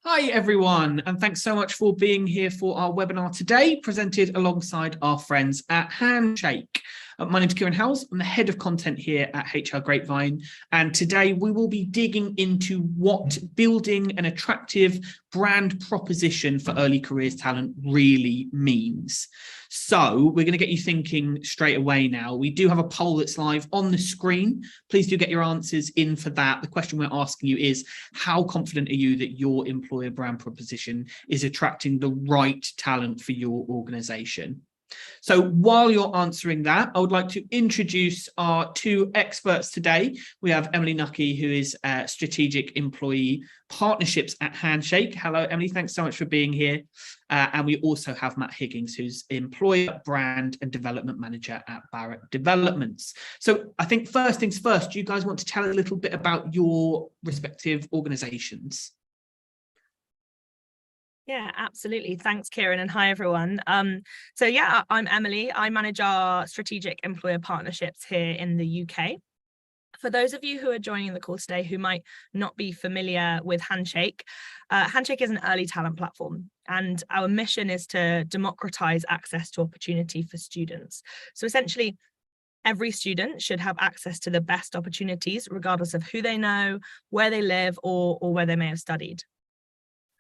Hi everyone, and thanks so much for being here for our webinar today, presented alongside our friends at Handshake. My name is Kieran Howells. I'm the head of content here at HR Grapevine, and today we will be digging into what building an attractive brand proposition for early careers talent really means. So we're going to get you thinking straight away now. We do have a poll that's live on the screen. Please do get your answers in for that. The question we're asking you is, how confident are you that your employer brand proposition is attracting the right talent for your organization? So while you're answering that, I would like to introduce our two experts today. We have Emily Nucky, who is Strategic Employee Partnerships at Handshake. Hello, Emily. Thanks so much for being here. And we also have Matt Higgins, who's Employer Brand and Development Manager at Barratt Developments. So I think first things first, do you guys want to tell a little bit about your respective organizations? Yeah, absolutely. Thanks, Kieran, and hi, everyone. I'm Emily. I manage our strategic employer partnerships here in the UK. For those of you who are joining the call today who might not be familiar with Handshake, Handshake is an early talent platform, and our mission is to democratize access to opportunity for students. So essentially, every student should have access to the best opportunities, regardless of who they know, where they live, or where they may have studied.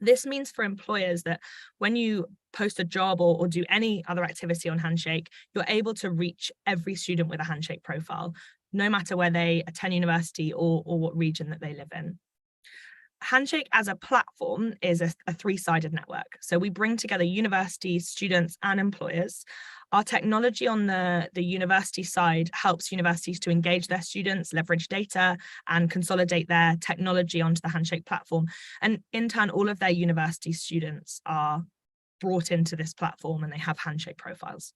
This means for employers that when you post a job or do any other activity on Handshake, you're able to reach every student with a Handshake profile, no matter where they attend university or what region that they live in. Handshake as a platform is a three-sided network. So we bring together universities, students, and employers. Our technology on the university side helps universities to engage their students, leverage data, and consolidate their technology onto the Handshake platform. And in turn, all of their university students are brought into this platform and they have Handshake profiles.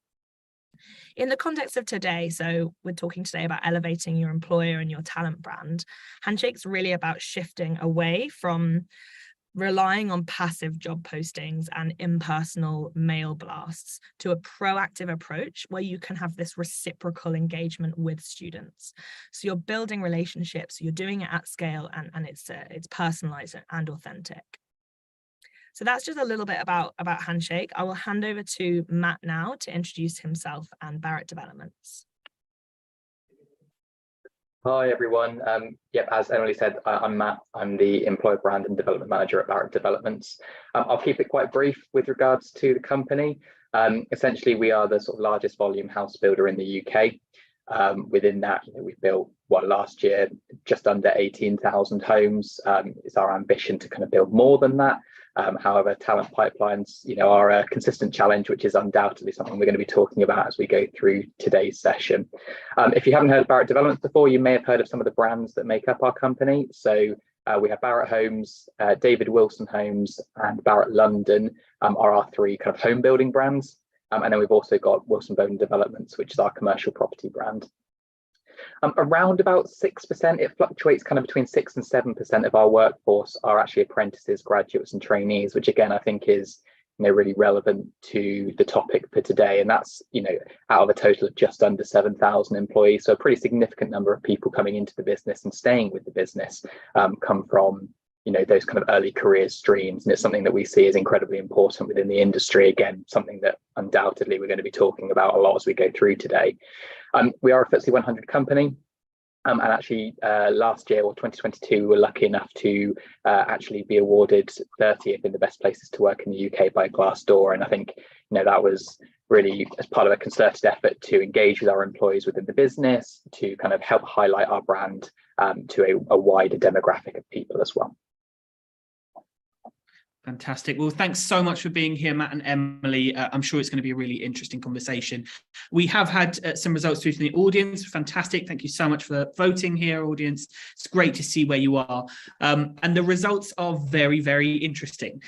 In the context of today, so we're talking today about elevating your employer and your talent brand. Handshake's really about shifting away from relying on passive job postings and impersonal mail blasts to a proactive approach where you can have this reciprocal engagement with students. So you're building relationships, you're doing it at scale, and it's personalized and authentic. So that's just a little bit about Handshake. I will hand over to Matt now to introduce himself and Barratt Developments. Hi, everyone. As Emily said, I'm Matt. I'm the Employer Brand and Development Manager at Barratt Developments. I'll keep it quite brief with regards to the company. Essentially, we are the sort of largest volume house builder in the UK. Within that, we've built last year just under 18,000 homes. It's our ambition to kind of build more than that. However, talent pipelines, are a consistent challenge, which is undoubtedly something we're going to be talking about as we go through today's session. If you haven't heard of Barratt Developments before, you may have heard of some of the brands that make up our company. So we have Barratt Homes, David Wilson Homes, and Barratt London are our three kind of home building brands. And then we've also got Wilson Bowden Developments, which is our commercial property brand. Around about 6%, it fluctuates kind of between 6 and 7% of our workforce are actually apprentices, graduates, and trainees, which again I think is really relevant to the topic for today. And that's out of a total of just under 7,000 employees, so a pretty significant number of people coming into the business and staying with the business come from those kind of early career streams, and it's something that we see as incredibly important within the industry. Again, something that undoubtedly we're going to be talking about a lot as we go through today. We are a FTSE 100 company, and actually last year, or 2022, we were lucky enough to actually be awarded 30th in the best places to work in the UK by Glassdoor, and I think that was really as part of a concerted effort to engage with our employees within the business, to kind of help highlight our brand to a wider demographic of people as well. Fantastic. Well, thanks so much for being here, Matt and Emily. I'm sure it's going to be a really interesting conversation. We have had some results through from the audience. Fantastic. Thank you so much for voting here, audience. It's great to see where you are. And the results are very, very interesting.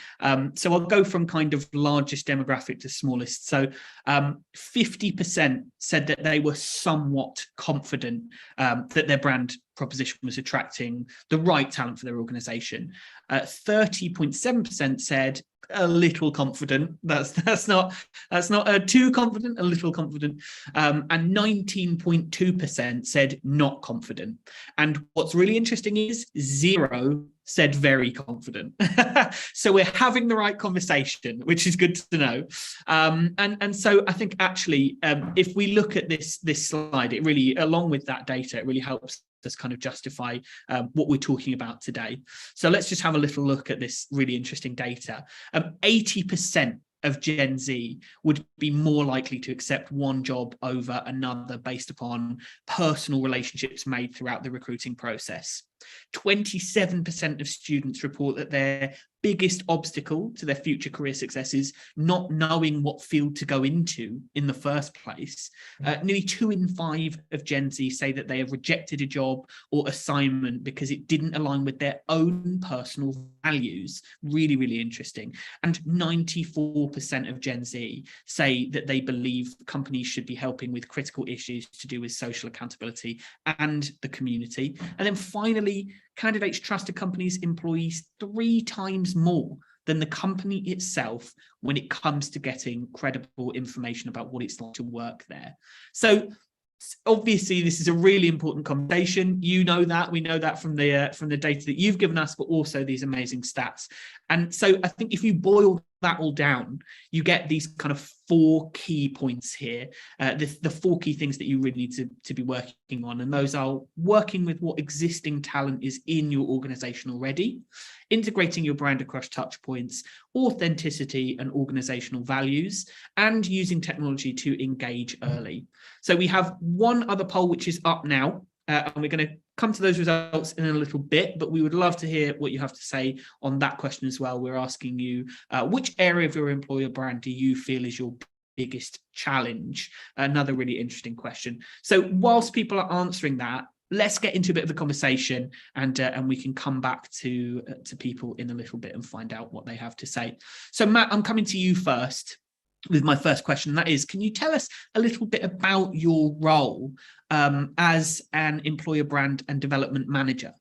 So I'll go from kind of largest demographic to smallest. So 50% said that they were somewhat confident that their brand proposition was attracting the right talent for their organization. 30.7% said a little confident. That's not too confident, a little confident. And 19.2% said not confident. And what's really interesting is 0 said very confident. So we're having the right conversation, which is good to know. And so I think actually, if we look at this slide, it really, along with that data, it really helps us kind of justify what we're talking about today. So let's just have a little look at this really interesting data. 80% of Gen Z would be more likely to accept one job over another based upon personal relationships made throughout the recruiting process. 27% of students report that their biggest obstacle to their future career success is not knowing what field to go into in the first place. Nearly 2 in 5 of Gen Z say that they have rejected a job or assignment because it didn't align with their own personal values. Really, really interesting. And 94% of Gen Z say that they believe companies should be helping with critical issues to do with social accountability and the community. And then finally, candidates trust a company's employees 3 times more than the company itself when it comes to getting credible information about what it's like to work there. So obviously, this is a really important conversation. You know that, we know that from the data that you've given us, but also these amazing stats. And so I think if you boil that all down, you get these kind of 4 key points here, the 4 key things that you really need to be working on. And those are working with what existing talent is in your organization already, integrating your brand across touch points, authenticity and organizational values, and using technology to engage early. So we have one other poll which is up now, and we're going to come to those results in a little bit, but we would love to hear what you have to say on that question as well. We're asking you, which area of your employer brand do you feel is your biggest challenge? Another really interesting question. So whilst people are answering that, let's get into a bit of the conversation, and we can come back to people in a little bit and find out what they have to say. So Matt, I'm coming to you first with my first question. That is, can you tell us a little bit about your role as an employer brand and development manager?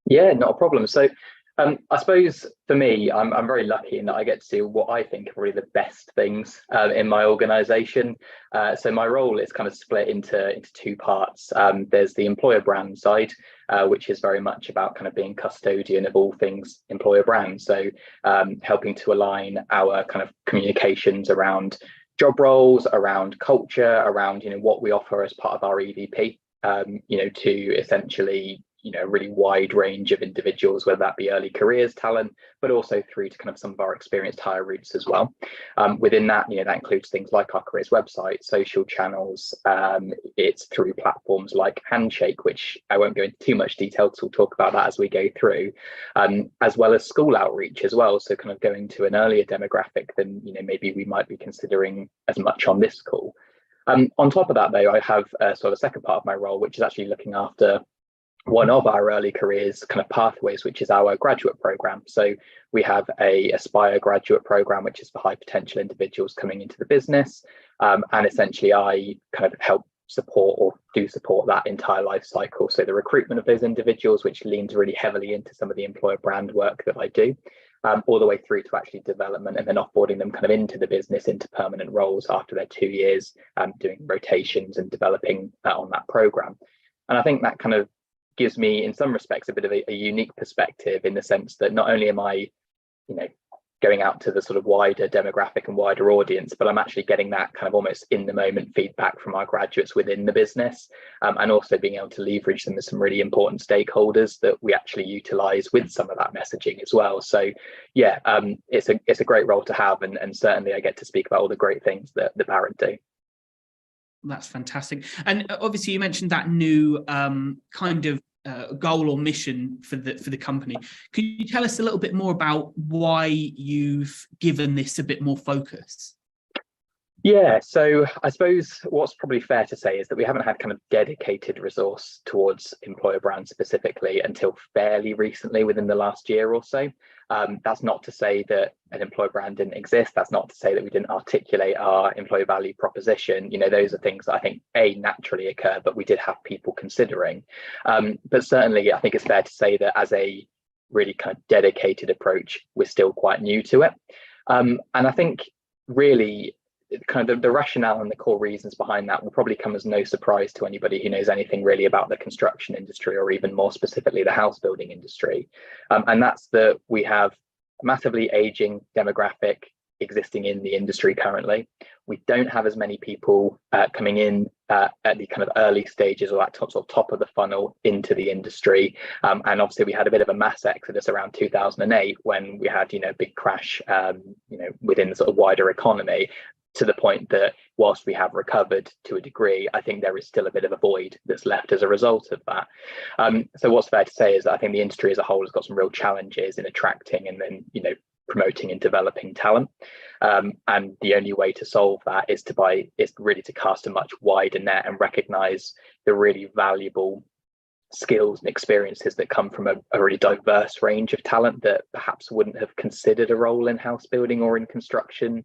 Yeah, not a problem. So I suppose for me, I'm very lucky in that I get to do what I think are really the best things in my organisation. So my role is kind of split into 2 parts. There's the employer brand side, which is very much about kind of being custodian of all things employer brand. So helping to align our kind of communications around job roles, around culture, around what we offer as part of our EVP, to essentially a really wide range of individuals, whether that be early careers talent, but also through to kind of some of our experienced hire routes as well. Within that, that includes things like our careers website, social channels. It's through platforms like Handshake, which I won't go into too much detail because we'll talk about that as we go through, as well as school outreach as well. So kind of going to an earlier demographic than maybe we might be considering as much on this call. On top of that, though, I have sort of a second part of my role, which is actually looking after one of our early careers kind of pathways, which is our graduate program. So we have a Aspire graduate program, which is for high potential individuals coming into the business. And essentially I kind of help support or do support that entire life cycle. So the recruitment of those individuals, which leans really heavily into some of the employer brand work that I do, all the way through to actually development and then offboarding them kind of into the business, into permanent roles after their 2 years, doing rotations and developing on that program. And I think that kind of gives me, in some respects, a bit of a unique perspective, in the sense that not only am I, going out to the sort of wider demographic and wider audience, but I'm actually getting that kind of almost in the moment feedback from our graduates within the business, and also being able to leverage them as some really important stakeholders that we actually utilize with some of that messaging as well. So yeah, it's a great role to have, and certainly I get to speak about all the great things that the Barratt do. That's fantastic. And obviously you mentioned that new kind of goal or mission for the company. Could you tell us a little bit more about why you've given this a bit more focus? Yeah, so I suppose what's probably fair to say is that we haven't had kind of dedicated resource towards employer brand specifically until fairly recently, within the last year or so. That's not to say that an employer brand didn't exist. That's not to say that we didn't articulate our employer value proposition. Those are things that I think naturally occur, but we did have people considering. But certainly I think it's fair to say that as a really kind of dedicated approach, we're still quite new to it. And I think really kind of the rationale and the core reasons behind that will probably come as no surprise to anybody who knows anything really about the construction industry, or even more specifically the house building industry. And that's that we have a massively aging demographic existing in the industry currently. We don't have as many people coming in at the kind of early stages, or that sort of top of the funnel into the industry. And obviously we had a bit of a mass exodus around 2008 when we had, big crash, within the sort of wider economy, to the point that whilst we have recovered to a degree, I think there is still a bit of a void that's left as a result of that. So what's fair to say is that I think the industry as a whole has got some real challenges in attracting and then, promoting and developing talent. And the only way to solve that is really to cast a much wider net and recognise the really valuable skills and experiences that come from a really diverse range of talent that perhaps wouldn't have considered a role in house building or in construction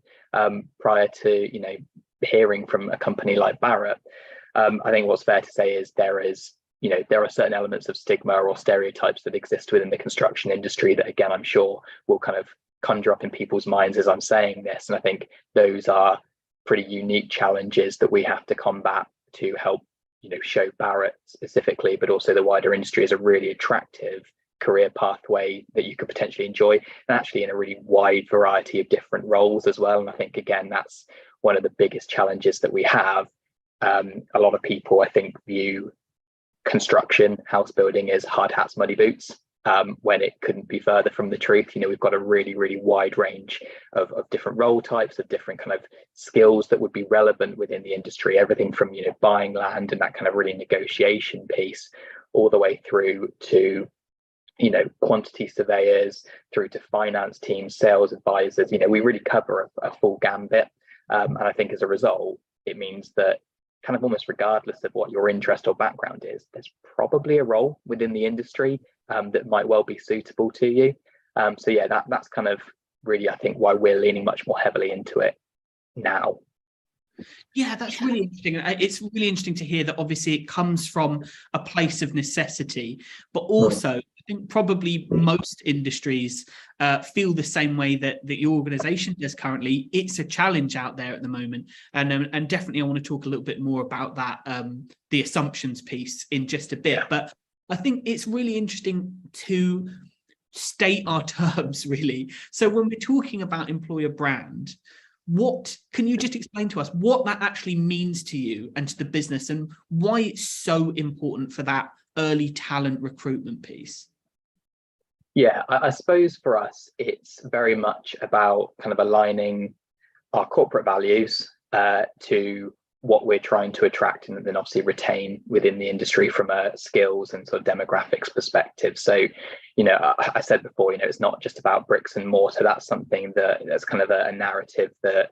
prior to hearing from a company like Barratt. I think what's fair to say is there are certain elements of stigma or stereotypes that exist within the construction industry that, again, I'm sure will kind of conjure up in people's minds as I'm saying this. And I think those are pretty unique challenges that we have to combat to help, show Barratt specifically, but also the wider industry as a really attractive career pathway that you could potentially enjoy, and actually in a really wide variety of different roles as well. And I think, again, that's one of the biggest challenges that we have. A lot of people, I think, view construction, house building as hard hats, muddy boots, when it couldn't be further from the truth. We've got a really, really wide range of different role types, of different kind of skills that would be relevant within the industry, everything from, buying land and that kind of really negotiation piece, all the way through to, quantity surveyors, through to finance teams, sales advisors. We really cover a full gambit. And I think as a result, it means that kind of almost regardless of what your interest or background is, there's probably a role within the industry that might well be suitable to you. So yeah, that's kind of really, I think, why we're leaning much more heavily into it now. Yeah, that's really interesting. It's really interesting to hear that obviously it comes from a place of necessity, but also I think probably most industries feel the same way that your organisation does currently. It's a challenge out there at the moment, and definitely I want to talk a little bit more about that, the assumptions piece in just a bit. Yeah. But I think it's really interesting to state our terms, really. So when we're talking about employer brand, what can you just explain to us what that actually means to you and to the business, and why it's so important for that early talent recruitment piece? Yeah, I suppose for us, it's very much about kind of aligning our corporate values to what we're trying to attract and then obviously retain within the industry from a skills and sort of demographics perspective. So, I said before, it's not just about bricks and mortar. That's something that's kind of a narrative that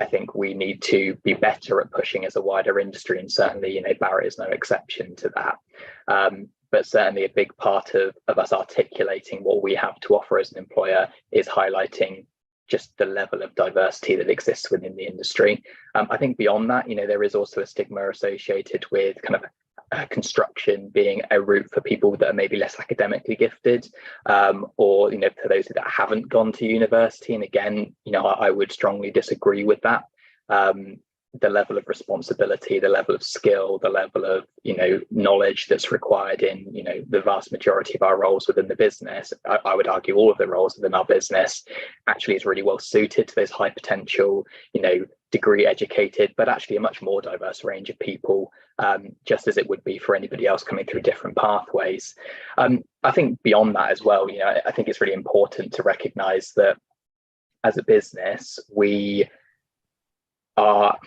I think we need to be better at pushing as a wider industry. And certainly, Barratt is no exception to that. But certainly a big part of us articulating what we have to offer as an employer is highlighting just the level of diversity that exists within the industry. I think beyond that, there is also a stigma associated with kind of construction being a route for people that are maybe less academically gifted, or for those that haven't gone to university. And again, I would strongly disagree with that. The level of responsibility, the level of skill, the level of knowledge that's required in the vast majority of our roles within the business, I would argue all of the roles within our business actually is really well suited to those high potential, degree educated, but actually a much more diverse range of people, just as it would be for anybody else coming through different pathways. I think beyond that as well, I think it's really important to recognize that as a business, we are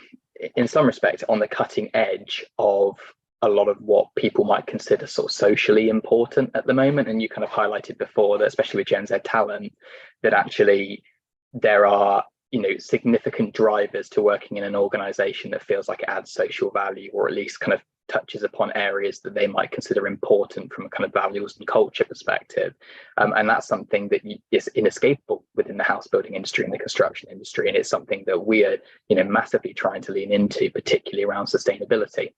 in some respect on the cutting edge of a lot of what people might consider sort of socially important at the moment. And you kind of highlighted before that, especially with Gen Z talent, that actually there are significant drivers to working in an organization that feels like it adds social value, or at least kind of touches upon areas that they might consider important from a kind of values and culture perspective. And that's something that is inescapable within the house building industry and the construction industry. And it's something that we are, massively trying to lean into, particularly around sustainability.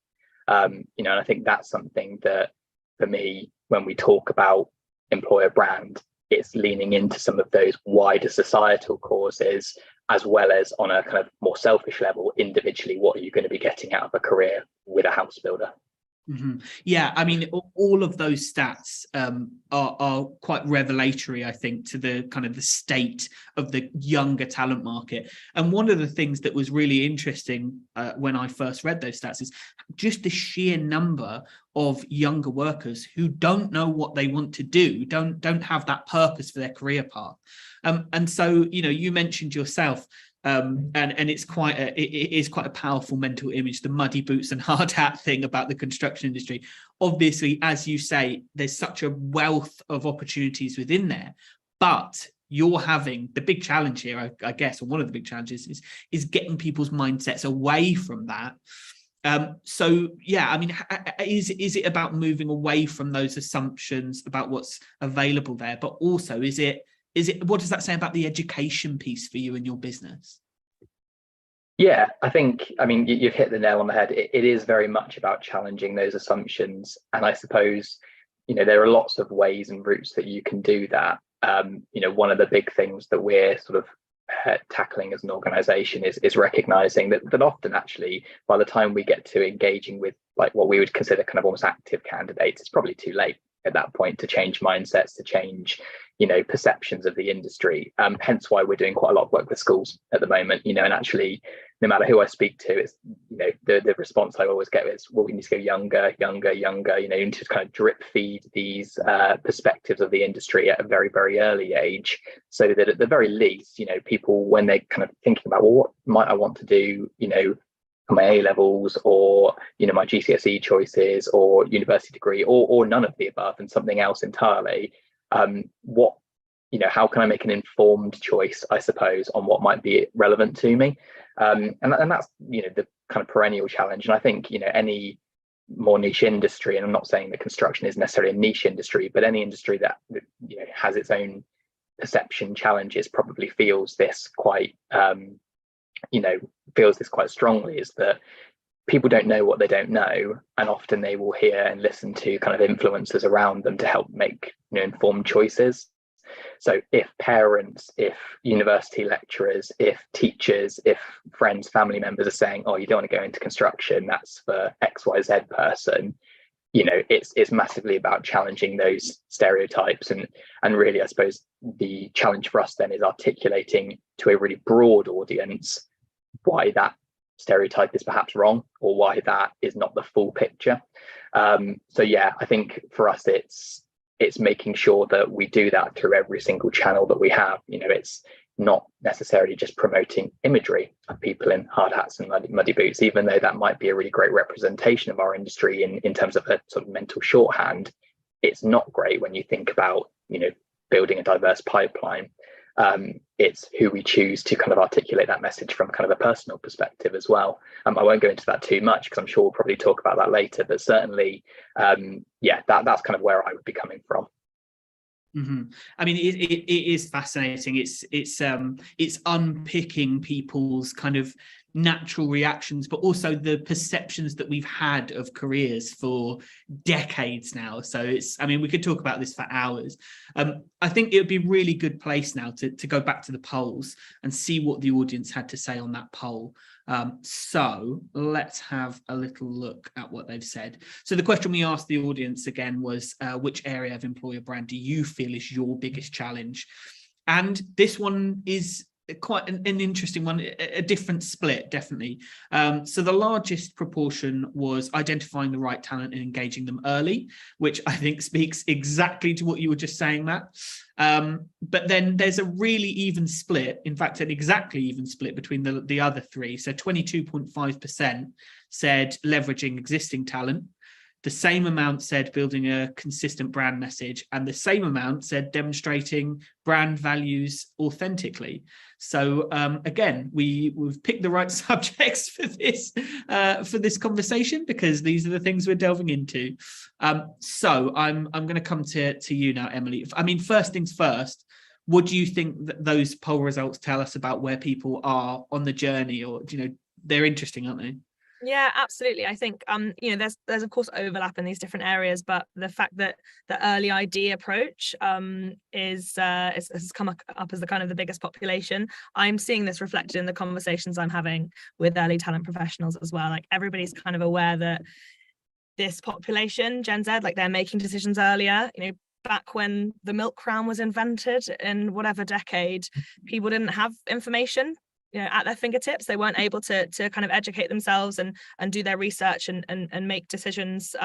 And I think that's something that, for me, when we talk about employer brand, it's leaning into some of those wider societal causes, as well as on a kind of more selfish level, individually, what are you going to be getting out of a career with a house builder? Yeah, I mean, all of those stats are quite revelatory, I think, to the kind of the state of the younger talent market. And one of the things that was really interesting when I first read those stats is just the sheer number of younger workers who don't know what they want to do, don't have that purpose for their career path. And so, you know, you mentioned yourself, and it is quite a powerful mental image, the muddy boots and hard hat thing about the construction industry. Obviously, as you say, there's such a wealth of opportunities within there, but you're having the big challenge here, I guess, or one of the big challenges is getting people's mindsets away from that. So yeah, I mean, is it about moving away from those assumptions about what's available there, but also is it, what does that say about the education piece for you and your business? Yeah, I mean, you've hit the nail on the head. It is very much about challenging those assumptions. And I suppose, you know, there are lots of ways and routes that you can do that. You know, one of the big things that we're sort of tackling as an organization is recognizing that often, actually, by the time we get to engaging with like what we would consider kind of almost active candidates, it's probably too late at that point to change mindsets, to change, you know, perceptions of the industry. Hence why we're doing quite a lot of work with schools at the moment, you know, and actually, no matter who I speak to, it's, you know, the response I always get is, well, we need to go younger, you know, you need to kind of drip feed these perspectives of the industry at a very, very early age, so that at the very least, you know, people, when they're kind of thinking about, well, what might I want to do, you know, my A levels, or, you know, my GCSE choices, or university degree, or none of the above and something else entirely, what, you know, how can I make an informed choice, I suppose, on what might be relevant to me? And that's, you know, the kind of perennial challenge. And I think, you know, any more niche industry, and I'm not saying that construction is necessarily a niche industry, but any industry that, you know, has its own perception challenges probably feels this quite strongly, is that people don't know what they don't know, and often they will hear and listen to kind of influencers around them to help make, you know, informed choices. So if parents, if university lecturers, if teachers, if friends, family members are saying, oh, you don't want to go into construction, that's for XYZ person, you know, it's massively about challenging those stereotypes. And really, I suppose the challenge for us then is articulating to a really broad audience why that stereotype is perhaps wrong, or why that is not the full picture. So yeah, I think for us it's making sure that we do that through every single channel that we have. You know, it's not necessarily just promoting imagery of people in hard hats and muddy boots, even though that might be a really great representation of our industry in terms of a sort of mental shorthand. It's not great when you think about, you know, building a diverse pipeline. It's who we choose to kind of articulate that message from kind of a personal perspective as well. I won't go into that too much because I'm sure we'll probably talk about that later, but certainly, yeah, that's kind of where I would be coming from. I mean, it is fascinating. It's unpicking people's kind of natural reactions, but also the perceptions that we've had of careers for decades now. So I mean, we could talk about this for hours. I think it would be a really good place now to go back to the polls and see what the audience had to say on that poll. So let's have a little look at what they've said. So the question we asked the audience again was, which area of employer brand do you feel is your biggest challenge? And this one is quite an interesting one, a different split, definitely. So the largest proportion was identifying the right talent and engaging them early, which I think speaks exactly to what you were just saying, Matt. But then there's a really even split, in fact, an exactly even split between the other three. So 22.5% said leveraging existing talent. The same amount said building a consistent brand message, and the same amount said demonstrating brand values authentically. So again, we've picked the right subjects for this conversation, because these are the things we're delving into. So I'm going to come to you now, Emily. I mean, first things first, what do you think that those poll results tell us about where people are on the journey? Or, you know, they're interesting, aren't they? Yeah, absolutely. I think there's of course overlap in these different areas, but the fact that the early ID approach has come up as the kind of the biggest population. I'm seeing this reflected in the conversations I'm having with early talent professionals as well. Like everybody's kind of aware that this population, Gen Z, like they're making decisions earlier. Back when the milk crown was invented in whatever decade, people didn't have information at their fingertips. They weren't able to kind of educate themselves and do their research and make decisions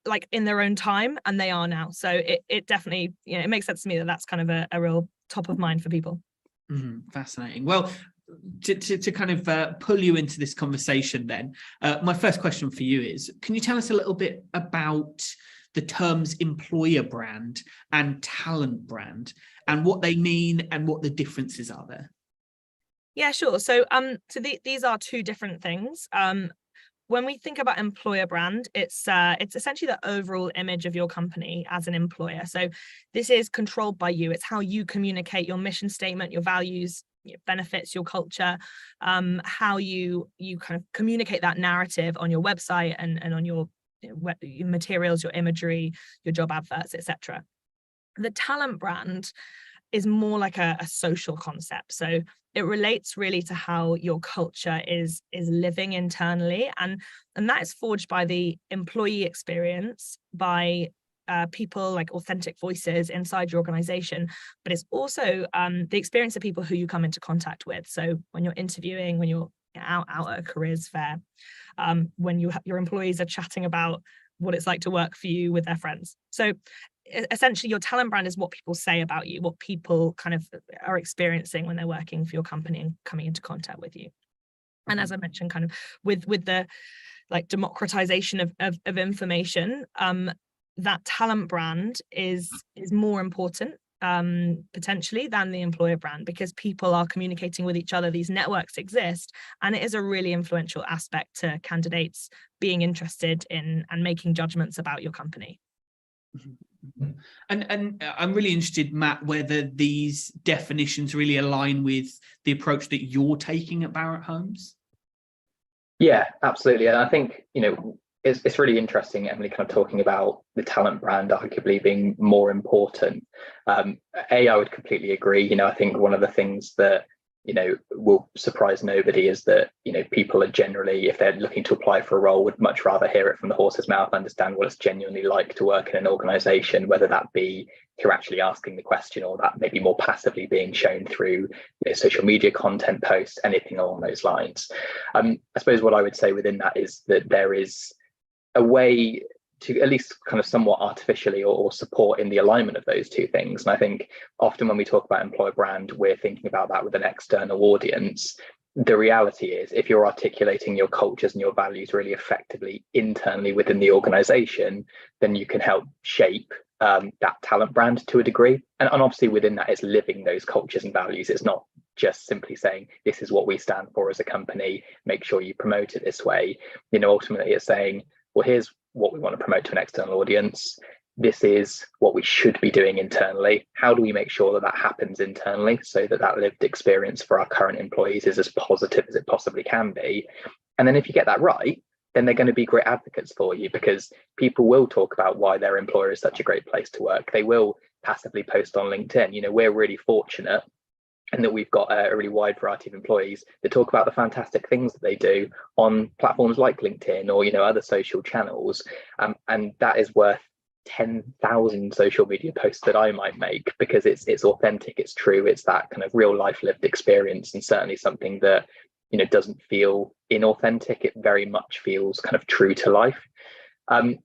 like in their own time, and they are now. So it definitely, it makes sense to me that that's kind of a real top of mind for people. Fascinating. Well, to kind of pull you into this conversation then, my first question for you is, can you tell us a little bit about the terms employer brand and talent brand and what they mean and what the differences are there? Yeah, sure. So these are two different things. When we think about employer brand, it's essentially the overall image of your company as an employer. So this is controlled by you. It's how you communicate your mission statement, your values, your benefits, your culture, how you kind of communicate that narrative on your website and on your materials, your imagery, your job adverts, etc. The talent brand is more like a social concept. So it relates really to how your culture is living internally, and that is forged by the employee experience, by people like authentic voices inside your organization, but it's also the experience of people who you come into contact with. So when you're interviewing, when you're out at a careers fair, when your employees are chatting about what it's like to work for you with their friends. So essentially your talent brand is what people say about you, what people kind of are experiencing when they're working for your company and coming into contact with you. And as I mentioned, kind of with the like democratization of information, that talent brand is more important potentially than the employer brand, because people are communicating with each other. These networks exist, and it is a really influential aspect to candidates being interested in and making judgments about your company. And I'm really interested, Matt, whether these definitions really align with the approach that you're taking at Barratt Homes. Yeah, absolutely. And I think, it's really interesting, Emily, kind of talking about the talent brand arguably being more important. I would completely agree. I think one of the things that will surprise nobody is that people are generally, if they're looking to apply for a role, would much rather hear it from the horse's mouth, understand what it's genuinely like to work in an organization, whether that be through actually asking the question or that maybe more passively being shown through social media content posts, anything along those lines. I suppose what I would say within that is that there is a way to at least kind of somewhat artificially or support in the alignment of those two things. And I think often when we talk about employer brand, we're thinking about that with an external audience. The reality is, if you're articulating your cultures and your values really effectively internally within the organization, then you can help shape that talent brand to a degree. And obviously within that, it's living those cultures and values. It's not just simply saying, this is what we stand for as a company, make sure you promote it this way. Ultimately it's saying, well, here's what we want to promote to an external audience. This is what we should be doing internally. How do we make sure that that happens internally so that that lived experience for our current employees is as positive as it possibly can be? And then if you get that right, then they're going to be great advocates for you, because people will talk about why their employer is such a great place to work. They will passively post on LinkedIn. We're really fortunate and that we've got a really wide variety of employees that talk about the fantastic things that they do on platforms like LinkedIn or other social channels, and that is worth 10,000 social media posts that I might make, because it's authentic, it's true, it's that kind of real life lived experience, and certainly something that doesn't feel inauthentic. It very much feels kind of true to life.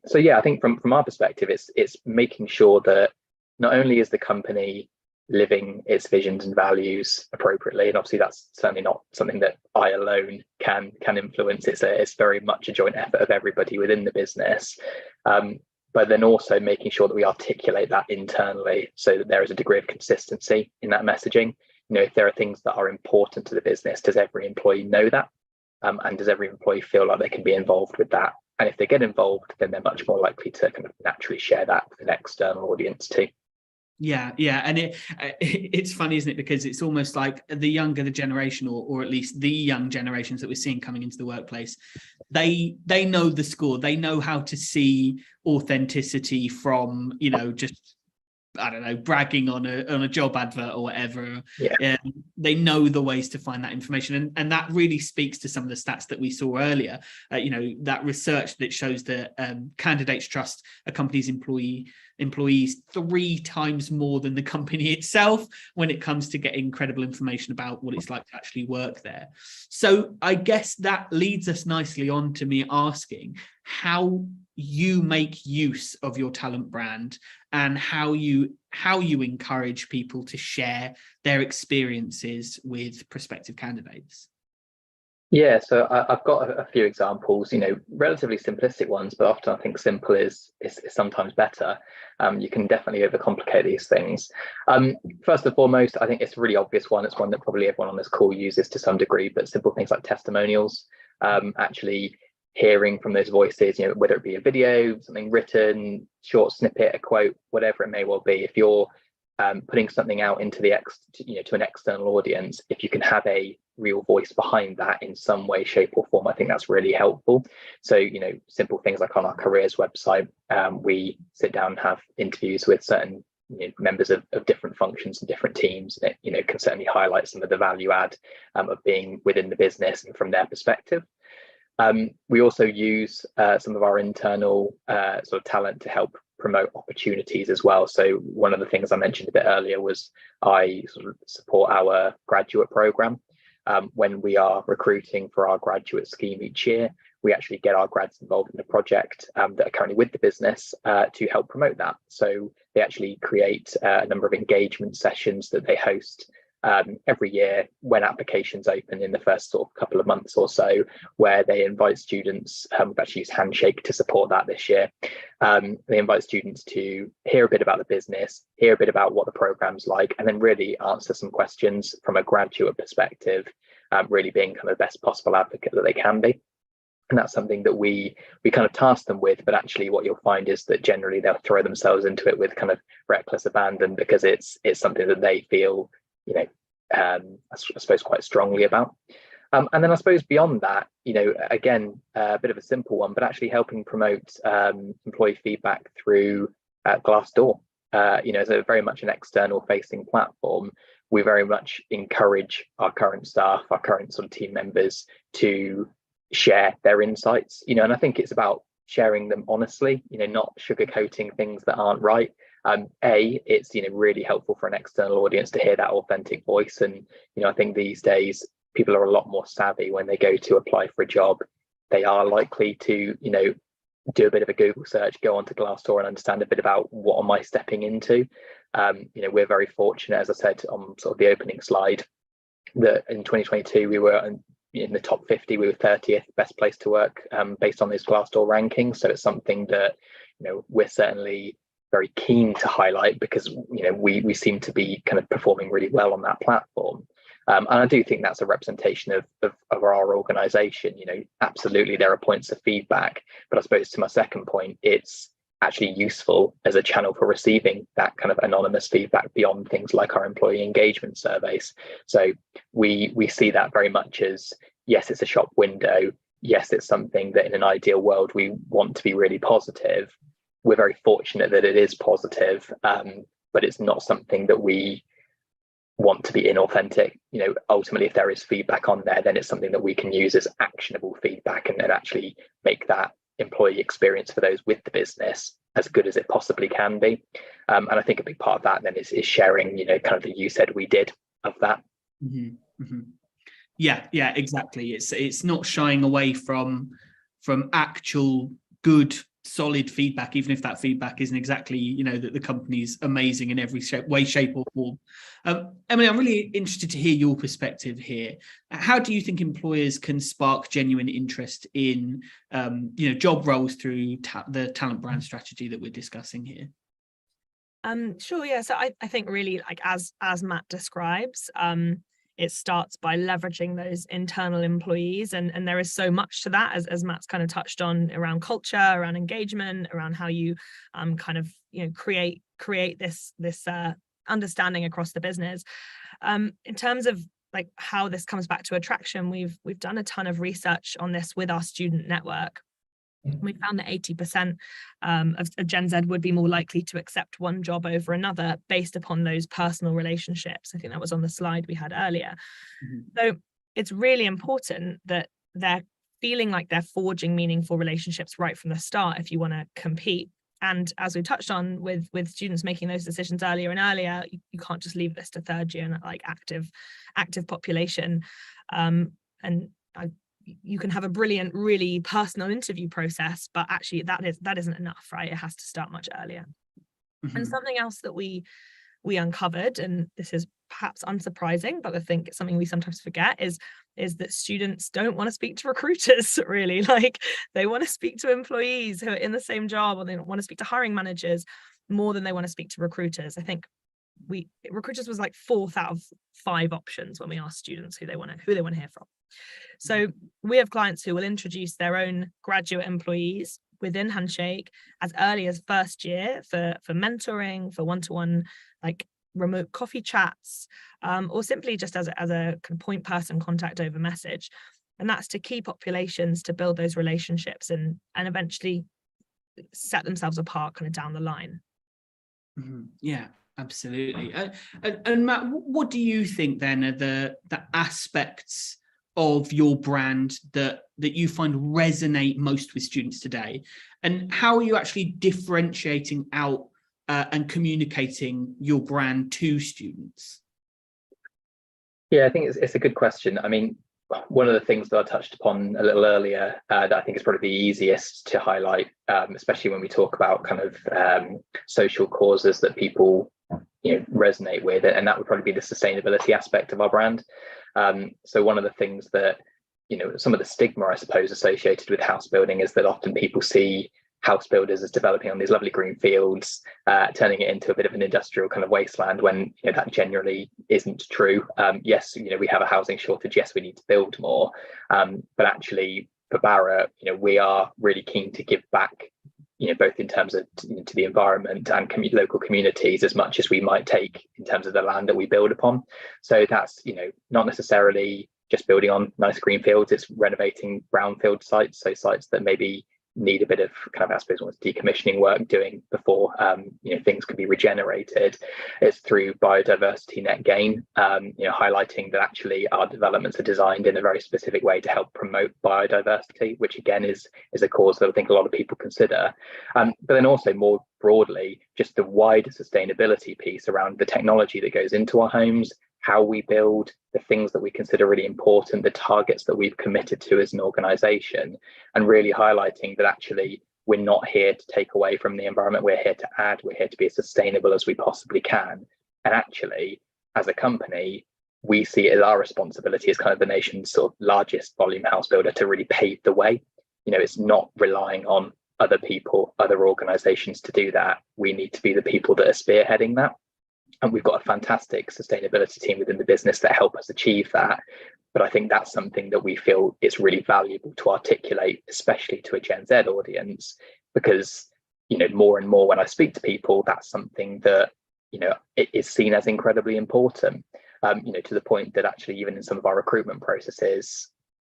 So yeah, I think from our perspective, it's making sure that not only is the company living its visions and values appropriately, and obviously that's certainly not something that I alone can influence. It's very much a joint effort of everybody within the business, but then also making sure that we articulate that internally so that there is a degree of consistency in that messaging. If there are things that are important to the business, does every employee know that, and does every employee feel like they can be involved with that? And if they get involved, then they're much more likely to kind of naturally share that with an external audience too. Yeah, and it's funny, isn't it? Because it's almost like the younger the generation, or at least the young generations that we're seeing coming into the workplace, they know the score. They know how to see authenticity from, just, I don't know, bragging on a job advert or whatever. Yeah. They know the ways to find that information, and that really speaks to some of the stats that we saw earlier. That research that shows that candidates trust a company's employees 3 times more than the company itself when it comes to getting credible information about what it's like to actually work there. So I guess that leads us nicely on to me asking how you make use of your talent brand and how you encourage people to share their experiences with prospective candidates. Yeah, so I've got a few examples, relatively simplistic ones, but often I think simple is sometimes better. You can definitely overcomplicate these things. First and foremost, I think it's a really obvious one. It's one that probably everyone on this call uses to some degree, but simple things like testimonials, actually hearing from those voices, whether it be a video, something written, short snippet, a quote, whatever it may well be. If you're putting something out into the to an external audience, if you can have a real voice behind that in some way, shape or form, I think that's really helpful. So, simple things like on our careers website, we sit down and have interviews with certain members of different functions and different teams, and it can certainly highlight some of the value add of being within the business and from their perspective. We also use some of our internal sort of talent to help promote opportunities as well. So one of the things I mentioned a bit earlier was I sort of support our graduate program. When we are recruiting for our graduate scheme each year, we actually get our grads involved in a project that are currently with the business to help promote that. So they actually create a number of engagement sessions that they host every year when applications open in the first sort of couple of months or so, where they invite students, we've actually used Handshake to support that this year. They invite students to hear a bit about the business, hear a bit about what the program's like, and then really answer some questions from a graduate perspective, really being kind of the best possible advocate that they can be. And that's something that we kind of task them with, but actually what you'll find is that generally they'll throw themselves into it with kind of reckless abandon, because it's something that they feel I suppose quite strongly about. And then I suppose beyond that, again, a bit of a simple one, but actually helping promote employee feedback through Glassdoor. As a very much an external facing platform, we very much encourage our current staff, our current sort of team members to share their insights, and I think it's about sharing them honestly, not sugarcoating things that aren't right. It's really helpful for an external audience to hear that authentic voice, and I think these days people are a lot more savvy when they go to apply for a job. They are likely to do a bit of a Google search, go onto Glassdoor and understand a bit about what am I stepping into. We're very fortunate, as I said on sort of the opening slide, that in 2022 we were in the top 50. We were 30th best place to work based on those Glassdoor rankings. So it's something that we're certainly very keen to highlight, because we seem to be kind of performing really well on that platform. And I do think that's a representation of our organization. Absolutely there are points of feedback, but I suppose to my second point, it's actually useful as a channel for receiving that kind of anonymous feedback beyond things like our employee engagement surveys. So we see that very much as, yes, it's a shop window. Yes, it's something that in an ideal world we want to be really positive. We're very fortunate that it is positive, but it's not something that we want to be inauthentic. Ultimately, if there is feedback on there, then it's something that we can use as actionable feedback and then actually make that employee experience for those with the business as good as it possibly can be. And I think a big part of that then is sharing, kind of the you said we did of that. Mm-hmm. Mm-hmm. Yeah, exactly. It's not shying away from actual good, solid feedback, even if that feedback isn't exactly, that the company's amazing in every way, shape or form. Emily, I'm really interested to hear your perspective here. How do you think employers can spark genuine interest in, job roles through the talent brand strategy that we're discussing here? Sure, yeah. So I think really, like as Matt describes, it starts by leveraging those internal employees, and there is so much to that, as Matt's kind of touched on, around culture, around engagement, around how you create this understanding across the business. In terms of like how this comes back to attraction, we've done a ton of research on this with our student network. We found that 80% of Gen Z would be more likely to accept one job over another based upon those personal relationships. I think that was on the slide we had earlier. So it's really important that they're feeling like they're forging meaningful relationships right from the start if you want to compete. And as we touched on with students making those decisions earlier and earlier, you can't just leave this to third year and like active population. You can have a brilliant, really personal interview process, but actually that isn't enough, right? It has to start much earlier. And something else that we uncovered, and this is perhaps unsurprising, but I think it's something we sometimes forget, is that students don't want to speak to recruiters, really. Like, they want to speak to employees who are in the same job, or they want to speak to hiring managers more than they want to speak to recruiters. I think recruiters was like 4th out of 5 options when we asked students who they want to hear from. So we have clients who will introduce their own graduate employees within Handshake as early as first year for mentoring, for one-to-one like remote coffee chats, or simply just as a kind of point person contact over message. And that's to key populations, to build those relationships and eventually set themselves apart kind of down the line. Yeah, absolutely. And Matt, what do you think then are the aspects of your brand that you find resonate most with students today, and how are you actually differentiating out and communicating your brand to students? Yeah, I think it's a good question. I mean, one of the things that I touched upon a little earlier that I think is probably the easiest to highlight, especially when we talk about kind of social causes that people resonate with, and that would probably be the sustainability aspect of our brand. So one of the things that, some of the stigma, I suppose, associated with house building is that often people see house builders as developing on these lovely green fields, turning it into a bit of an industrial kind of wasteland, when that generally isn't true. Yes, we have a housing shortage. Yes, we need to build more. But actually, for Barratt, we are really keen to give back, both in terms of to the environment and local communities, as much as we might take in terms of the land that we build upon. So that's not necessarily just building on nice green fields. It's renovating brownfield sites, so sites that maybe need a bit of kind of, I suppose, decommissioning work doing before things can be regenerated. It's through biodiversity net gain, highlighting that actually our developments are designed in a very specific way to help promote biodiversity, which again is a cause that I think a lot of people consider. But then also more broadly, just the wider sustainability piece around the technology that goes into our homes, how we build, the things that we consider really important, the targets that we've committed to as an organization, and really highlighting that actually we're not here to take away from the environment, we're here to add, we're here to be as sustainable as we possibly can. And actually, as a company, we see it as our responsibility as kind of the nation's sort of largest volume house builder to really pave the way. It's not relying on other people, other organizations to do that. We need to be the people that are spearheading that. And we've got a fantastic sustainability team within the business that help us achieve that. But I think that's something that we feel is really valuable to articulate, especially to a Gen Z audience, because, more and more when I speak to people, that's something that, it is seen as incredibly important, to the point that actually even in some of our recruitment processes,